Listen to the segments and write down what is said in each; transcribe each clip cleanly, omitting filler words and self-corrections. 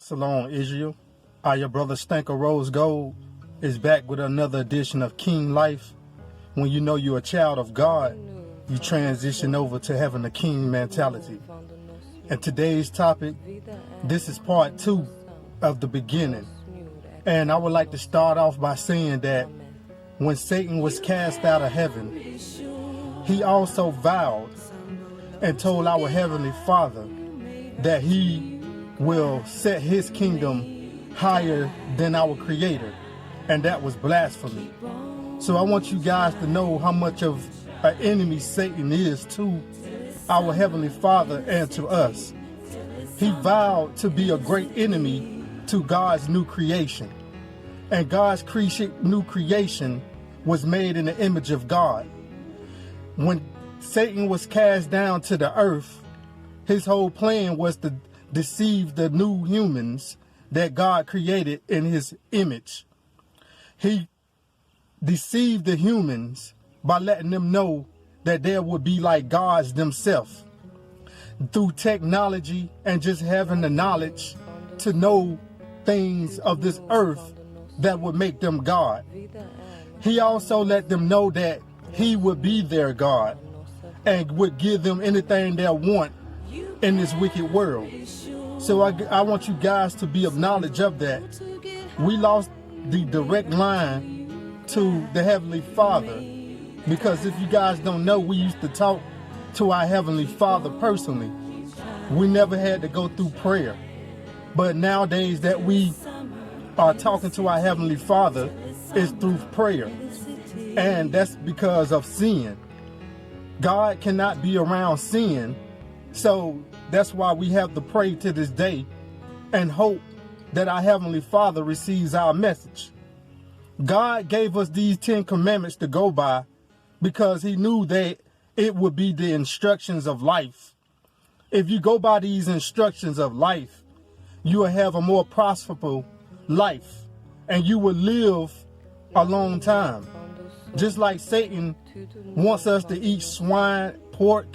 Salon Israel. Your brother Stanker Rose Gold is back with another edition of King Life. When you know you're a child of God, you transition over to having a king mentality. And today's topic, this is part 2 of the beginning. And I would like to start off by saying that when Satan was cast out of heaven, he also vowed and told our Heavenly Father that he will set his kingdom higher than our Creator, and that was blasphemy. So I want you guys to know how much of an enemy Satan is to our Heavenly Father and to us. He vowed to be a great enemy to God's new creation, and God's new creation was made in the image of God. When Satan was cast down to the earth, his whole plan was to deceive the new humans that God created in his image. He deceived the humans by letting them know that they would be like gods themselves through technology and just having the knowledge to know things of this earth that would make them God. He also let them know that he would be their God and would give them anything they want in this wicked world. So I want you guys to be of knowledge of that. We lost the direct line to the Heavenly Father because if you guys don't know, we used to talk to our Heavenly Father personally. We never had to go through prayer. But nowadays that we are talking to our Heavenly Father is through prayer. And that's because of sin. God cannot be around sin. So that's why we have to pray to this day and hope that our Heavenly Father receives our message. God gave us these 10 commandments to go by because he knew that it would be the instructions of life. If you go by these instructions of life, you will have a more prosperous life and you will live a long time. Just like Satan wants us to eat swine, pork,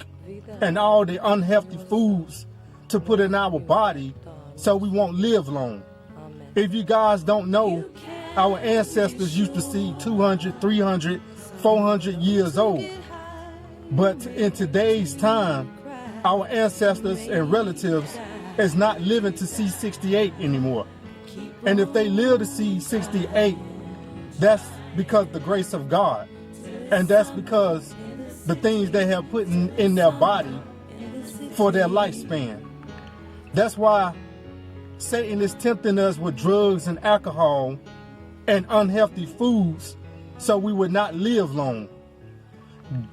and all the unhealthy foods to put in our body so we won't live long. If you guys don't know, our ancestors used to see 200, 300, 400 years old. But in today's time, our ancestors and relatives is not living to see 68 anymore. And if they live to see 68, that's because of the grace of God. And that's because the things they have put in their body for their lifespan. That's why Satan is tempting us with drugs and alcohol and unhealthy foods so we would not live long.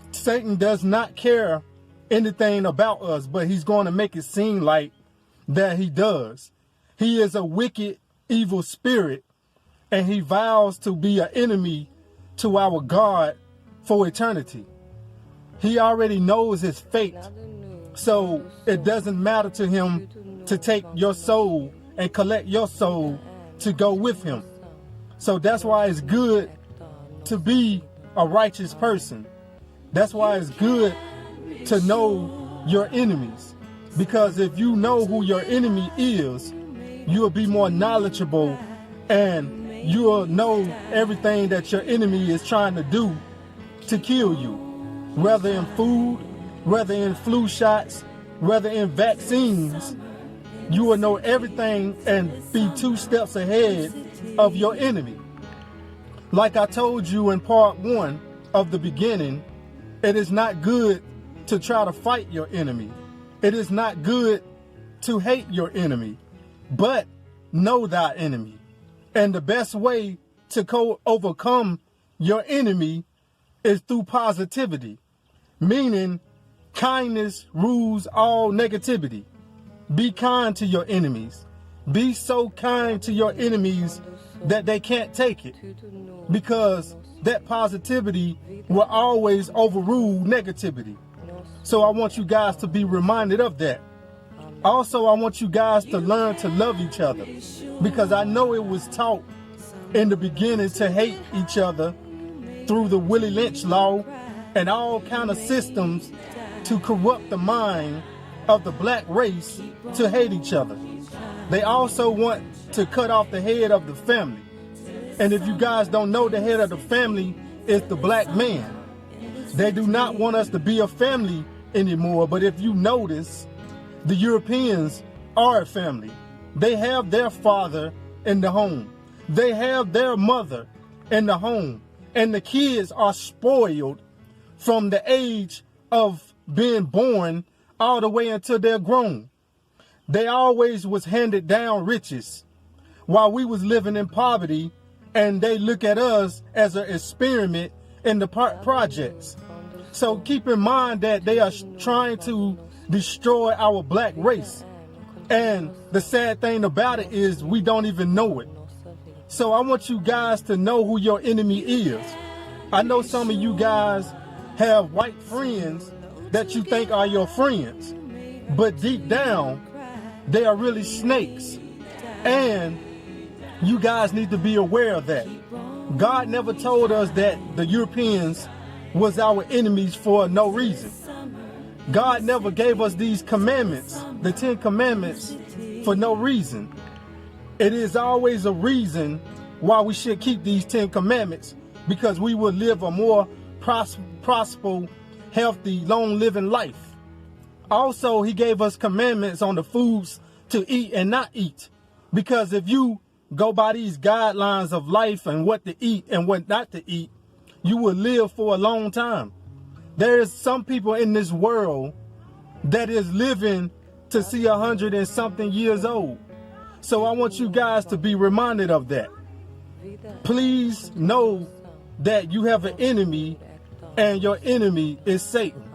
Satan does not care anything about us, but he's going to make it seem like that he does. He is a wicked, evil spirit, and he vows to be an enemy to our God for eternity. He already knows his fate, so it doesn't matter to him to take your soul and collect your soul to go with him. So that's why it's good to be a righteous person. That's why it's good to know your enemies. Because if you know who your enemy is, you'll be more knowledgeable and you'll know everything that your enemy is trying to do to kill you. Whether in food, whether in flu shots, whether in vaccines, you will know everything and be 2 steps ahead of your enemy. Like I told you in part 1 of the beginning, it is not good to try to fight your enemy. It is not good to hate your enemy, but know thy enemy. And the best way to overcome your enemy is through positivity, meaning kindness rules all negativity. Be kind to your enemies. Be so kind to your enemies that they can't take it, because that positivity will always overrule negativity. So I want you guys to be reminded of that. Also, I want you guys to learn to love each other, because I know it was taught in the beginning to hate each other through the Willie Lynch law and all kind of systems to corrupt the mind of the black race to hate each other. They also want to cut off the head of the family. And if you guys don't know, the head of the family is the black man. They do not want us to be a family anymore. But if you notice, the Europeans are a family. They have their father in the home. They have their mother in the home. And the kids are spoiled from the age of being born all the way until they're grown. They always was handed down riches while we was living in poverty, and they look at us as an experiment in the projects. So keep in mind that they are trying to destroy our black race. And the sad thing about it is we don't even know it. So I want you guys to know who your enemy is. I know some of you guys have white friends that you think are your friends, but deep down, they are really snakes. And you guys need to be aware of that. God never told us that the Europeans was our enemies for no reason. God never gave us these commandments, the 10 commandments, for no reason. It is always a reason why we should keep these 10 commandments, because we will live a more prosperous, healthy, long-living life. Also, he gave us commandments on the foods to eat and not eat. Because if you go by these guidelines of life and what to eat and what not to eat, you will live for a long time. There is some people in this world that is living to see 100 and something years old. So I want you guys to be reminded of that. Please know that you have an enemy, and your enemy is Satan.